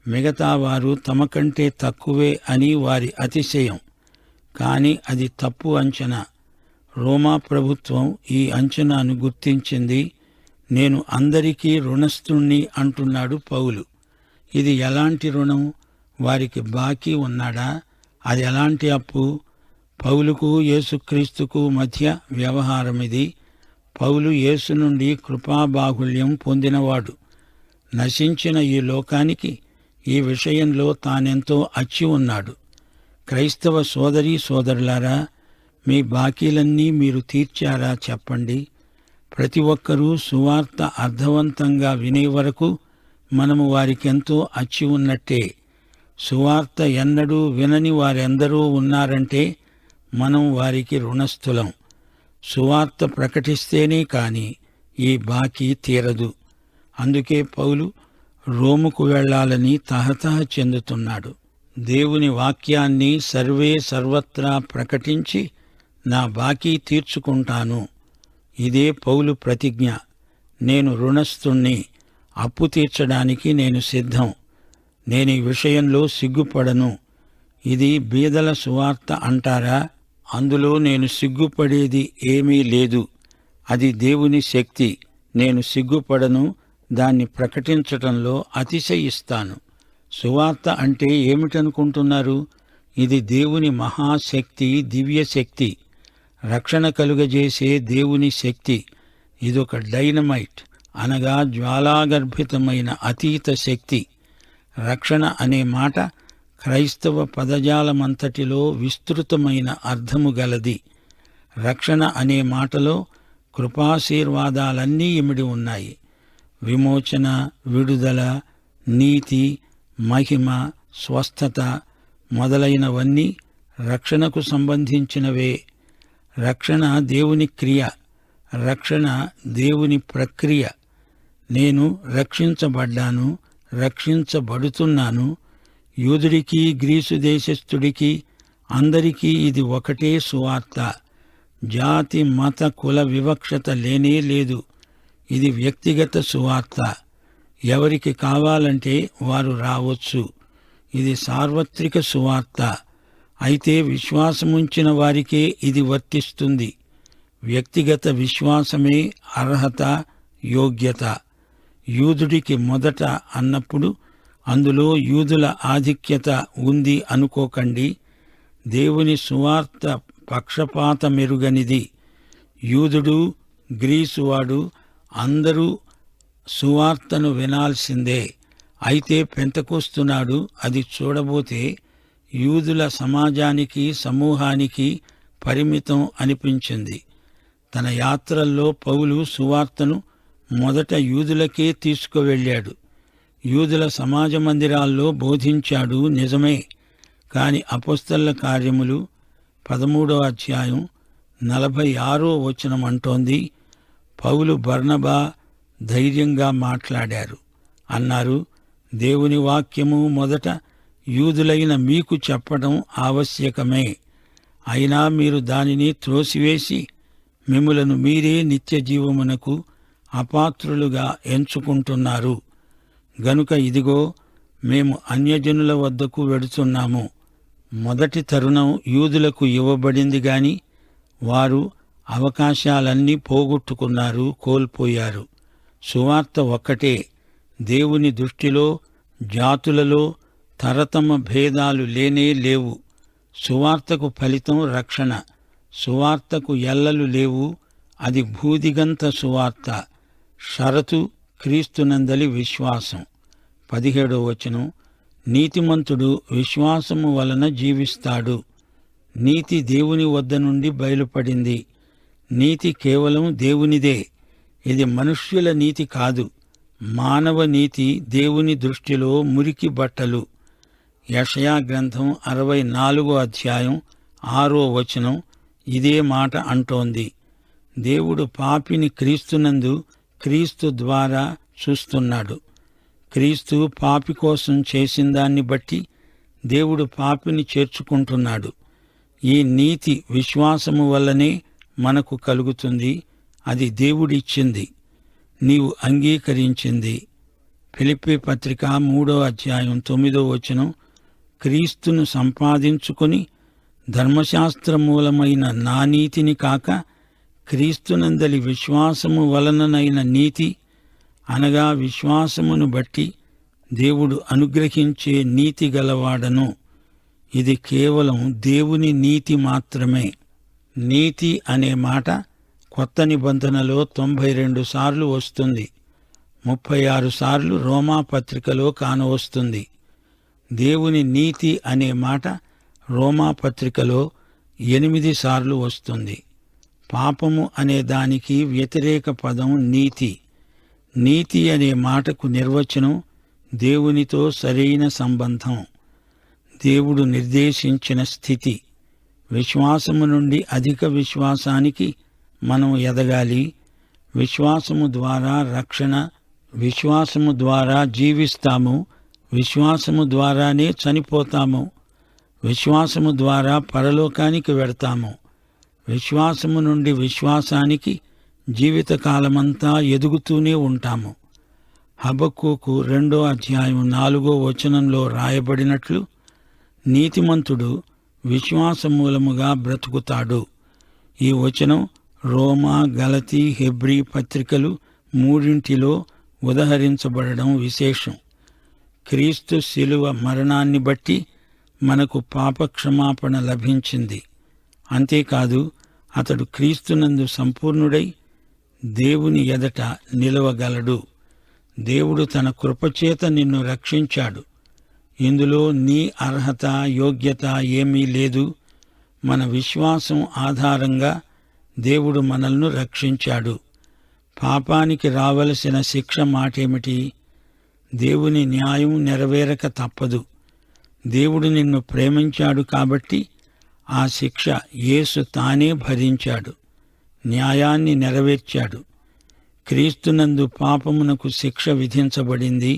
మిగతా వారు తమ కంటే తక్కువే అని వారి అతిశయం. కాని అది తప్పు అంచనా. రోమా ప్రభుత్వం ఈ అంచనాను గుర్తించింది. నేను అందరికీ రుణస్థుణ్ణి అంటున్నాడు పౌలు. ఇది ఎలాంటి రుణం? వారికి బాకీ ఉన్నాడా? అది ఎలాంటి అప్పు? పౌలుకు యేసుక్రీస్తుకు మధ్య వ్యవహారమిది. పౌలు యేసు నుండి కృపాబాహుళ్యం పొందినవాడు. నశించిన ఈ లోకానికి ఈ విషయంలో తానెంతో అచ్చి ఉన్నాడు. క్రైస్తవ సోదరీ సోదరులారా, మీ బాకీలన్నీ మీరు తీర్చారా చెప్పండి. ప్రతి ఒక్కరూ సువార్త అర్థవంతంగా వినే వరకు మనము వారికెంతో అచ్చి ఉన్నట్టే. సువార్త ఎన్నడూ వినని వారెందరూ ఉన్నారంటే మనం వారికి రుణస్థులం. సువార్త ప్రకటిస్తేనే కాని ఈ బాకీ తీరదు. అందుకే పౌలు రోముకు వెళ్లాలని తహతహ చెందుతున్నాడు. దేవుని వాక్యాన్ని సర్వత్రా ప్రకటించి నా బాకీ తీర్చుకుంటాను. ఇదే పౌలు ప్రతిజ్ఞ. నేను రుణస్థుణ్ణి, అప్పు తీర్చడానికి నేను సిద్ధం. నేను ఈ విషయంలో సిగ్గుపడను. ఇది బీదల సువార్త అంటారా? అందులో నేను సిగ్గుపడేది ఏమీ లేదు. అది దేవుని శక్తి. నేను సిగ్గుపడను. దాన్ని ప్రకటించటంలో అతిశయిస్తాను. సువార్త అంటే ఏమిటనుకుంటున్నారు? ఇది దేవుని మహాశక్తి, దివ్యశక్తి, రక్షణ కలుగజేసే దేవుని శక్తి. ఇదొక డైనమైట్, అనగా జ్వాలాగర్భితమైన అతీత శక్తి. రక్షణ అనే మాట క్రైస్తవ పదజాలమంతటిలో విస్తృతమైన అర్థము గలది. రక్షణ అనే మాటలో కృపాశీర్వాదాలన్నీ ఇమిడి ఉన్నాయి. విమోచన, విడుదల, నీతి, మహిమ, స్వస్థత మొదలైనవన్నీ రక్షణకు సంబంధించినవే. రక్షణ దేవుని క్రియ, రక్షణ దేవుని ప్రక్రియ. నేను రక్షించబడ్డాను, రక్షించబడుతున్నాను. యూదుడికి, గ్రీసు దేశస్థుడికి అందరికీ ఇది ఒకటే సువార్త. జాతి, మత, కుల వివక్షత లేనే లేదు. ఇది వ్యక్తిగత సువార్త. ఎవరికి కావాలంటే వారు రావచ్చు. ఇది సార్వత్రిక సువార్త. అయితే విశ్వాసముంచిన వారికే ఇది వర్తిస్తుంది. వ్యక్తిగత విశ్వాసమే అర్హత, యోగ్యత. యూదుడికి మొదట అన్నప్పుడు అందులో యూదుల ఆధిక్యత ఉంది అనుకోకండి. దేవుని సువార్త పక్షపాతమెరుగనిది. యూదుడు, గ్రీసువాడు అందరూ సువార్తను వినాల్సిందే. అయితే పెంతెకొస్తునాడు అది చూడబోతే యూదుల సమాజానికి, సమూహానికి పరిమితం అనిపించింది. తన యాత్రల్లో పౌలు సువార్తను మొదట యూదులకే తీసుకువెళ్ళాడు. యూదుల సమాజ మందిరాల్లో బోధించాడు, నిజమే. కాని అపొస్తలుల కార్యములు 13వ అధ్యాయం 46వ వచనం అంటోంది, పౌలు బర్నబా ధైర్యంగా మాట్లాడారు. అన్నారు, దేవుని వాక్యము మొదట యూదులైన మీకు చెప్పడం ఆవశ్యకమే. అయినా మీరు దానిని త్రోసివేసి మిమ్ములను మీరే నిత్య జీవమునకు అపాత్రులుగా ఎంచుకుంటున్నారు. గనుక ఇదిగో మేము అన్యజనుల వద్దకు వెడుతున్నాము. మొదటి తరుణం యూదులకు ఇవ్వబడింది గాని వారు అవకాశాలన్నీ పోగొట్టుకున్నారు, కోల్పోయారు. సువార్త ఒక్కటే. దేవుని దృష్టిలో జాతులలో తరతమ భేదాలు లేనే లేవు. సువార్తకు ఫలితం రక్షణ. సువార్తకు ఎల్లలు లేవు. అది భూదిగంత సువార్త. షరతు క్రీస్తునందలి విశ్వాసం. 17వ వచనం, నీతిమంతుడు విశ్వాసము వలన జీవిస్తాడు. నీతి దేవుని వద్ద నుండి బయలుపడింది. నీతి కేవలం దేవునిదే. ఇది మనుష్యుల నీతి కాదు. మానవ నీతి దేవుని దృష్టిలో మురికి బట్టలు. యెషయా గ్రంథం 64వ అధ్యాయం 6వ వచనం ఇదే మాట అంటోంది. దేవుడు పాపిని క్రీస్తునందు క్రీస్తు ద్వారా చూస్తున్నాడు. క్రీస్తు పాపి కోసం చేసిందాన్ని బట్టి దేవుడు పాపిని చేర్చుకుంటున్నాడు. ఈ నీతి విశ్వాసము వల్లనే మనకు కలుగుతుంది. అది దేవుడిచ్చింది, నీవు అంగీకరించింది. ఫిలిప్పీ పత్రిక 3వ అధ్యాయం 9వ వచనం, క్రీస్తును సంపాదించుకొని ధర్మశాస్త్ర మూలమైన నా నీతిని కాక క్రీస్తునందలి విశ్వాసము వలననైన నీతి, అనగా విశ్వాసమును బట్టి దేవుడు అనుగ్రహించే నీతి గలవాడను. ఇది కేవలం దేవుని నీతి మాత్రమే. నీతి అనే మాట కొత్త నిబంధనలో 92 సార్లు వస్తుంది. 36 సార్లు రోమా పత్రికలో కానవస్తుంది. దేవుని నీతి అనే మాట రోమా పత్రికలో 8 సార్లు వస్తుంది. పాపము అనే దానికి వ్యతిరేక పదం నీతి. నీతి అనే మాటకు నిర్వచనం దేవునితో సరైన సంబంధం, దేవుడు నిర్దేశించిన స్థితి. విశ్వాసము నుండి అధిక విశ్వాసానికి మనం ఎదగాలి. విశ్వాసము ద్వారా రక్షణ, విశ్వాసము ద్వారా జీవిస్తాము, విశ్వాసము ద్వారానే చనిపోతాము, విశ్వాసము ద్వారా పరలోకానికి వెడతాము. విశ్వాసము నుండి విశ్వాసానికి జీవితకాలమంతా ఎదుగుతూనే ఉంటాము. హబక్కూకు 2వ అధ్యాయం 4వ వచనంలో రాయబడినట్లు, నీతిమంతుడు విశ్వాస మూలముగా బ్రతుకుతాడు. ఈ వచనం రోమా, గలతీ, హెబ్రీ పత్రికలు 3 ఉదహరించబడడం విశేషం. క్రీస్తు శిలువ మరణాన్ని బట్టి మనకు పాపక్షమాపణ లభించింది. అంతేకాదు, అతడు క్రీస్తునందు సంపూర్ణుడై దేవుని ఎదట నిలవగలడు. దేవుడు తన కృపచేత నిన్ను రక్షించాడు. ఇందులో నీ అర్హత, యోగ్యత ఏమీ లేదు. మన విశ్వాసం ఆధారంగా దేవుడు మనల్ని రక్షించాడు. పాపానికి రావలసిన శిక్ష మాటేమిటి? దేవుని న్యాయం నెరవేరక తప్పదు. దేవుడు నిన్ను ప్రేమించాడు కాబట్టి ఆ శిక్ష యేసు తానే భరించాడు, న్యాయాన్ని నెరవేర్చాడు. క్రీస్తునందు పాపమునకు శిక్ష విధించబడింది.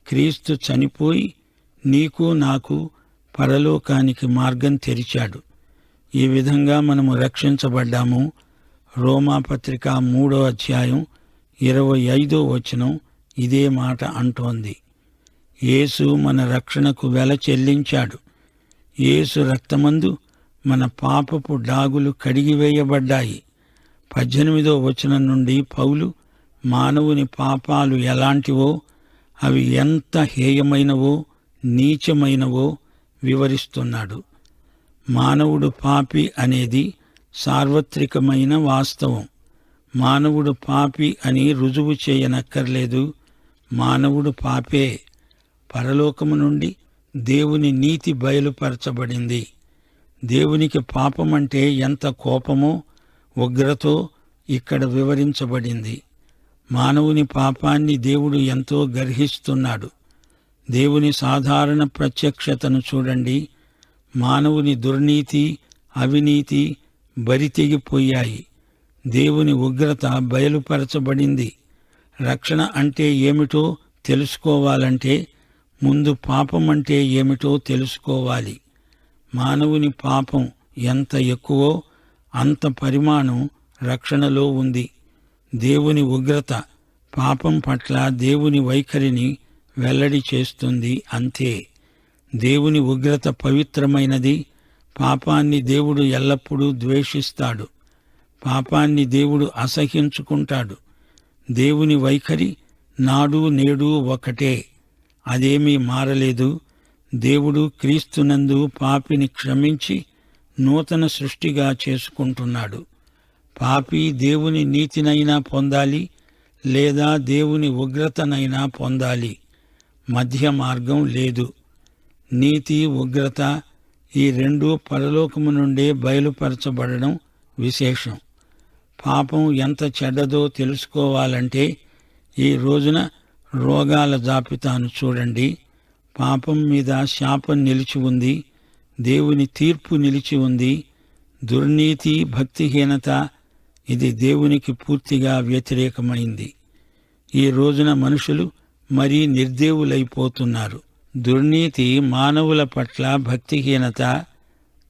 క్రీస్తు చనిపోయి నీకు నాకు పరలోకానికి మార్గం తెరిచాడు. ఈ విధంగా మనము రక్షించబడ్డాము. రోమాపత్రిక 3వ అధ్యాయం 25వ వచనం ఇదే మాట అంటోంది. యేసు మన రక్షణకు వెల చెల్లించాడు. యేసు రక్తమందు మన పాపపు డాగులు కడిగివేయబడ్డాయి. 18వ వచనం నుండి పౌలు మానవుని పాపాలు ఎలాంటివో, అవి ఎంత హేయమైనవో, నీచమైనవో వివరిస్తున్నాడు. మానవుడు పాపి అనేది సార్వత్రికమైన వాస్తవం. మానవుడు పాపి అని రుజువు చేయనక్కర్లేదు. మానవుడు పాపే. పరలోకము నుండి దేవుని నీతి బయలుపరచబడింది. దేవునికి పాపమంటే ఎంత కోపమో ఉగ్రతో ఇక్కడ వివరించబడింది. మానవుని పాపాన్ని దేవుడు ఎంతో గర్హిస్తున్నాడు. దేవుని సాధారణ ప్రత్యక్షతను చూడండి. మానవుని దుర్నీతి, అవినీతి బరితెగిపోయాయి. దేవుని ఉగ్రత బయలుపరచబడింది. రక్షణ అంటే ఏమిటో తెలుసుకోవాలంటే ముందు పాపం అంటే ఏమిటో తెలుసుకోవాలి. మానవుని పాపం ఎంత ఎక్కువో అంత పరిమాణం రక్షణలో ఉంది. దేవుని ఉగ్రత పాపం పట్ల దేవుని వైఖరిని వెల్లడి చేస్తుంది, అంతే. దేవుని ఉగ్రత పవిత్రమైనది. పాపాన్ని దేవుడు ఎల్లప్పుడూ ద్వేషిస్తాడు. పాపాన్ని దేవుడు అసహ్యించుకుంటాడు. దేవుని వైఖరి నాడు నేడు ఒకటే, అదేమీ మారలేదు. దేవుడు క్రీస్తునందు పాపిని క్షమించి నూతన సృష్టిగా చేసుకుంటున్నాడు. పాపి దేవుని నీతినైనా పొందాలి, లేదా దేవుని ఉగ్రతనైనా పొందాలి. మధ్య మార్గం లేదు. నీతి, ఉగ్రత ఈ రెండూ పరలోకము నుండే బయలుపరచబడడం విశేషం. పాపం ఎంత చెడ్డదో తెలుసుకోవాలంటే ఈ రోజున రోగాల జాబితాను చూడండి. పాపం మీద శాపం నిలిచి ఉంది. దేవుని తీర్పు నిలిచి ఉంది. దుర్నీతి, భక్తిహీనత ఇది దేవునికి పూర్తిగా వ్యతిరేకమైంది. ఈ రోజున మనుషులు మరీ నిర్దేవులైపోతున్నారు. దుర్నీతి మానవుల పట్ల భక్తిహీనత,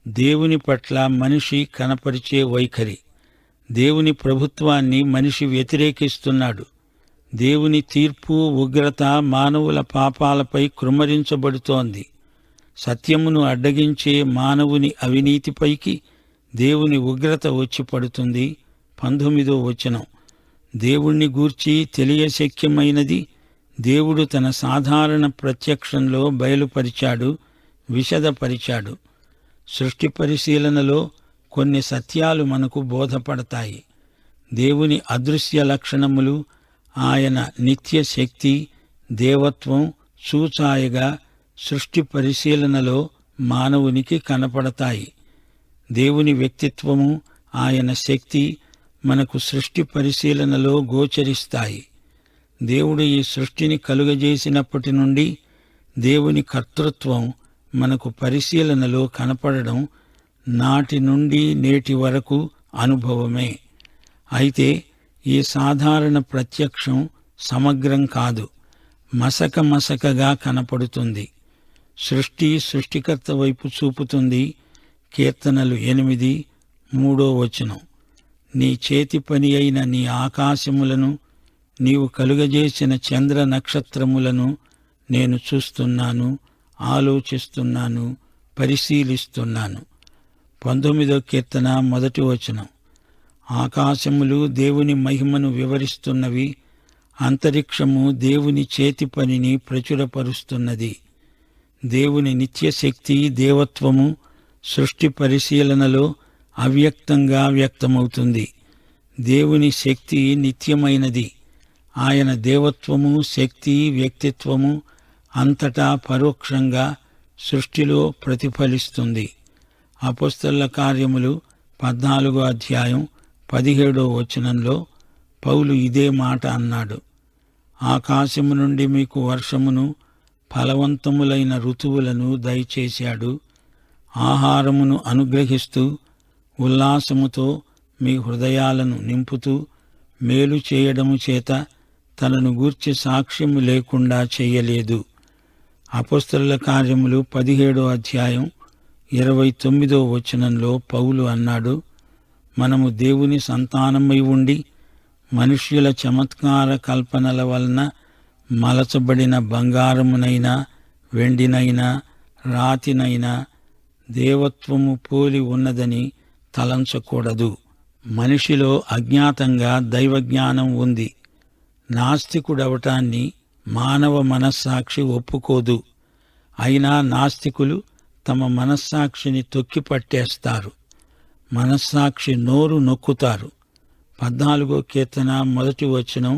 దేవుని పట్ల మనిషి కనపరిచే వైఖరి. దేవుని ప్రభుత్వాన్ని మనిషి వ్యతిరేకిస్తున్నాడు. దేవుని తీర్పు, ఉగ్రత మానవుల పాపాలపై కృమ్మరించబడుతోంది. సత్యమును అడ్డగించే మానవుని అవినీతిపైకి దేవుని ఉగ్రత వచ్చి పడుతుంది. 19వ వచనం. దేవుణ్ణి గూర్చి తెలియశక్యమైనది దేవుడు తన సాధారణ ప్రత్యక్షంలో బయలుపరిచాడు, విశదపరిచాడు. సృష్టి పరిశీలనలో కొన్ని సత్యాలు మనకు బోధపడతాయి. దేవుని అదృశ్య లక్షణములు, ఆయన నిత్య శక్తి, దేవత్వం సూచాయగా సృష్టి పరిశీలనలో మానవునికి కనపడతాయి. దేవుని వ్యక్తిత్వము, ఆయన శక్తి మనకు సృష్టి పరిశీలనలో గోచరిస్తాయి. దేవుడు ఈ సృష్టిని కలుగజేసినప్పటి నుండి దేవుని కర్తృత్వం మనకు పరిశీలనలో కనపడడం నాటి నుండి నేటి వరకు అనుభవమే. అయితే ఈ సాధారణ ప్రత్యక్షం సమగ్రం కాదు, మసకగా కనపడుతుంది. సృష్టి సృష్టికర్త వైపు చూపుతుంది. కీర్తనలు 8:3 వచనం. నీ చేతి పని అయిన నీ ఆకాశములను, నీవు కలుగజేసిన చంద్ర నక్షత్రములను నేను చూస్తున్నాను, ఆలోచిస్తున్నాను, పరిశీలిస్తున్నాను. 19వ కీర్తన 1 వచనం. ఆకాశములు దేవుని మహిమను వివరిస్తున్నవి. అంతరిక్షము దేవుని చేతి పనిని ప్రచురపరుస్తున్నది. దేవుని నిత్యశక్తి, దేవత్వము సృష్టి పరిశీలనలో అవ్యక్తంగా వ్యక్తమవుతుంది. దేవుని శక్తి నిత్యమైనది. ఆయన దేవత్వము, శక్తి, వ్యక్తిత్వము అంతటా పరోక్షంగా సృష్టిలో ప్రతిఫలిస్తుంది. అపొస్తలుల కార్యములు 14వ అధ్యాయం 17వ వచనంలో పౌలు ఇదే మాట అన్నాడు. ఆకాశము నుండి మీకు వర్షమును, ఫలవంతములైన ఋతువులను దయచేశాడు. ఆహారమును అనుగ్రహిస్తూ ఉల్లాసముతో మీ హృదయాలను నింపుతూ మేలు చేయడము చేత తనను గూర్చి సాక్ష్యము లేకుండా చెయ్యలేదు. అపొస్తలుల కార్యములు 17వ అధ్యాయం 29వ వచనంలో పౌలు అన్నాడు, మనము దేవుని సంతానమై ఉండి మనుష్యుల చమత్కార కల్పనల వలన మలచబడిన బంగారమునైనా, వెండినైనా, రాతినైనా దేవత్వము పోలి ఉన్నదని తలంచకూడదు. మనిషిలో అజ్ఞాతంగా దైవజ్ఞానం ఉంది. నాస్తికుడవటాన్ని మానవ మనస్సాక్షి ఒప్పుకోదు. అయినా నాస్తికులు తమ మనస్సాక్షిని తొక్కిపట్టేస్తారు. మనస్సాక్షి నోరు నొక్కుతారు. 14వ కీర్తన 1 వచనం.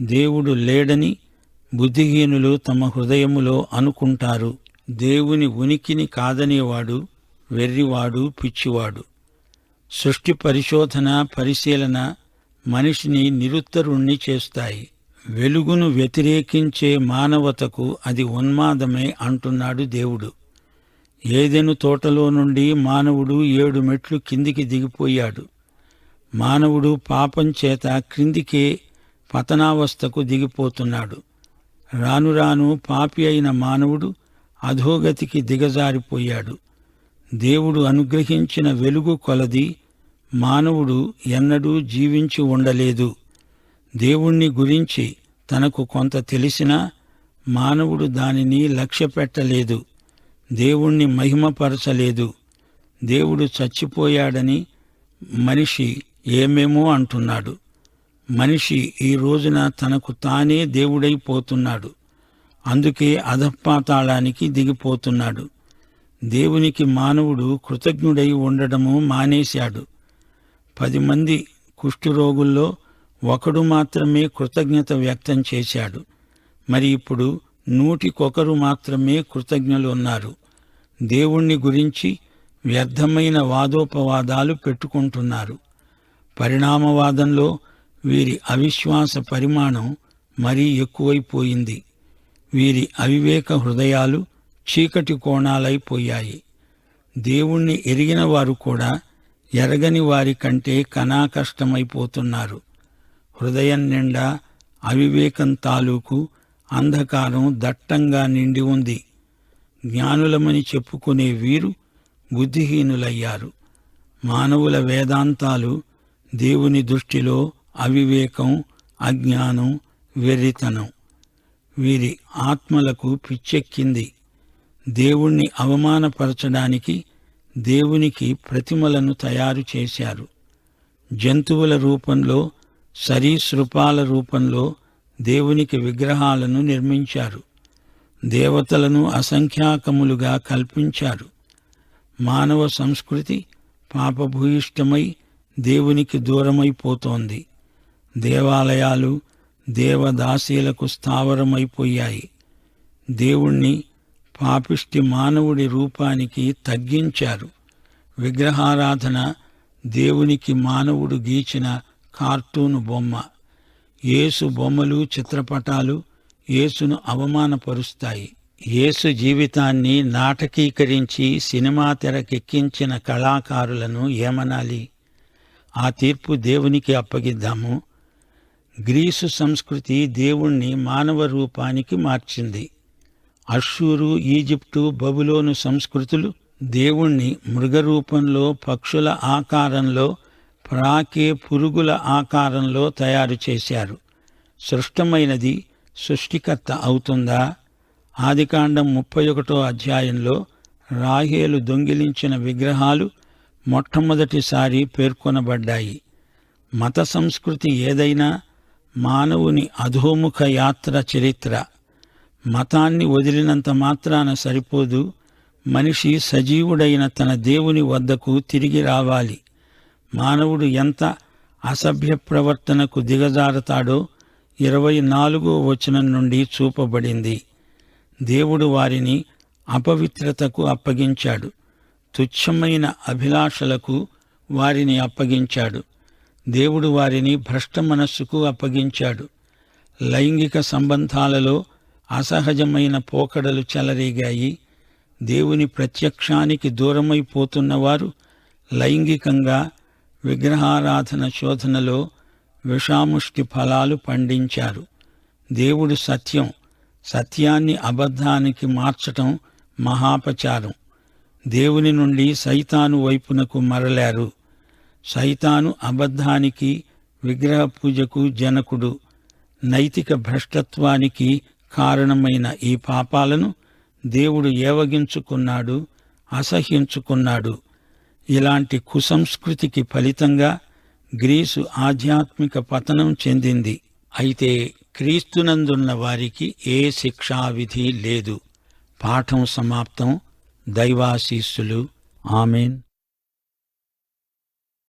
దేవుడు లేడని బుద్ధిహీనులు తమ హృదయములో అనుకుంటారు. దేవుని ఉనికిని కాదనేవాడు వెర్రివాడు, పిచ్చివాడు. సృష్టి పరిశోధన, పరిశీలన మనిషిని నిరుత్తరుణ్ణి చేస్తాయి. వెలుగును వ్యతిరేకించే మానవతకు అది ఉన్మాదమే అంటున్నాడు దేవుడు. ఏదెను తోటలో నుండి మానవుడు 7 మెట్లు కిందికి దిగిపోయాడు. మానవుడు పాపం చేత క్రిందికే పతనావస్థకు దిగిపోతున్నాడు. రాను రాను పాపి అయిన మానవుడు అధోగతికి దిగజారిపోయాడు. దేవుడు అనుగ్రహించిన వెలుగు కొలది మానవుడు ఎన్నడూ జీవించి ఉండలేదు. దేవుణ్ణి గురించి తనకు కొంత తెలిసినా మానవుడు దానిని లక్ష్యపెట్టలేదు. దేవుణ్ణి మహిమపరచలేదు. దేవుడు చచ్చిపోయాడని మనిషి ఏమేమో అంటున్నాడు. మనిషి ఈ రోజున తనకు తానే దేవుడైపోతున్నాడు. అందుకే అధపాతాళానికి దిగిపోతున్నాడు. దేవునికి మానవుడు కృతజ్ఞుడై ఉండడము మానేశాడు. 10 మంది కుష్ఠరోగుల్లో ఒకడు మాత్రమే కృతజ్ఞత వ్యక్తం చేశాడు. మరి ఇప్పుడు 100 మాత్రమే కృతజ్ఞులు ఉన్నారు. దేవుణ్ణి గురించి వ్యర్థమైన వాదోపవాదాలు పెట్టుకుంటున్నారు. పరిణామవాదంలో వీరి అవిశ్వాస పరిమాణం మరీ ఎక్కువైపోయింది. వీరి అవివేక హృదయాలు చీకటి కోణాలైపోయాయి. దేవుణ్ణి ఎరిగిన వారు కూడా ఎరగని వారి కంటే కనాకష్టమైపోతున్నారు. హృదయం నిండా అవివేకం తాలూకు అంధకారం దట్టంగా నిండి ఉంది. జ్ఞానులమని చెప్పుకునే వీరు బుద్ధిహీనులయ్యారు. మానవుల వేదాంతాలు దేవుని దృష్టిలో అవివేకం, అజ్ఞానం, వెర్రితనం. వీరి ఆత్మలకు పిచ్చెక్కింది. దేవుణ్ణి అవమానపరచడానికి దేవునికి ప్రతిమలను తయారు చేశారు. జంతువుల రూపంలో, సరీసృపాల రూపంలో దేవునికి విగ్రహాలను నిర్మించారు. దేవతలను అసంఖ్యాకములుగా కల్పించారు. మానవ సంస్కృతి పాపభూయిష్టమై దేవునికి దూరమైపోతోంది. దేవాలయాలు దేవదాసీలకు స్థావరమైపోయాయి. దేవుణ్ణి పాపిష్టి మానవుడి రూపానికి తగ్గించారు. విగ్రహారాధన దేవునికి మానవుడు గీచిన కార్టూను బొమ్మ. యేసు బొమ్మలు, చిత్రపటాలు యేసును అవమానపరుస్తాయి. యేసు జీవితాన్ని నాటకీకరించి సినిమా తెరకెక్కించిన కళాకారులను ఏమనాలి? ఆ తీర్పు దేవునికి అప్పగిద్దాము. గ్రీసు సంస్కృతి దేవుణ్ణి మానవ రూపానికి మార్చింది. అష్షూరు, ఈజిప్టు, బబులోను సంస్కృతులు దేవుణ్ణి మృగరూపంలో, పక్షుల ఆకారంలో, ప్రాకే పురుగుల ఆకారంలో తయారు చేశారు. సృష్టమైనది సృష్టికర్త అవుతుందా? ఆదికాండం 31వ అధ్యాయంలో రాహేలు దొంగిలించిన విగ్రహాలు మొట్టమొదటిసారి పేర్కొనబడ్డాయి. మత సంస్కృతి ఏదైనా మానవుని అధోముఖ యాత్ర చరిత్ర. మతాన్ని వదిలినంత మాత్రాన సరిపోదు. మనిషి సజీవుడైన తన దేవుని వద్దకు తిరిగి రావాలి. మానవుడు ఎంత అసభ్య ప్రవర్తనకు దిగజారతాడో 24వ వచనం నుండి చూపబడింది. దేవుడు వారిని అపవిత్రతకు అప్పగించాడు. తుచ్చమైన అభిలాషలకు వారిని అప్పగించాడు. దేవుడు వారిని భ్రష్ట మనస్సుకు అప్పగించాడు. లైంగిక సంబంధాలలో అసహజమైన పోకడలు చెలరేగాయి. దేవుని ప్రత్యక్షానికి దూరమైపోతున్నవారు లైంగికంగా విగ్రహారాధన శోధనలో విషాముష్టి ఫలాలు పండించారు. దేవుడు సత్యం, సత్యాన్ని అబద్ధానికి మార్చటం మహాపచారం. దేవుని నుండి సైతాను వైపునకు మరలారు. సైతాను అబద్ధానికి, విగ్రహ పూజకు జనకుడు. నైతిక భ్రష్టత్వానికి కారణమైన ఈ పాపాలను దేవుడు ఏవగించుకున్నాడు, అసహ్యించుకున్నాడు. ఇలాంటి కుసంస్కృతికి ఫలితంగా గ్రీసు ఆధ్యాత్మిక పతనం చెందింది. అయితే క్రీస్తునందున్న వారికి ఏ శిక్షావిధి లేదు. పాఠం సమాప్తం. దైవాశీస్సులు. ఆమేన్.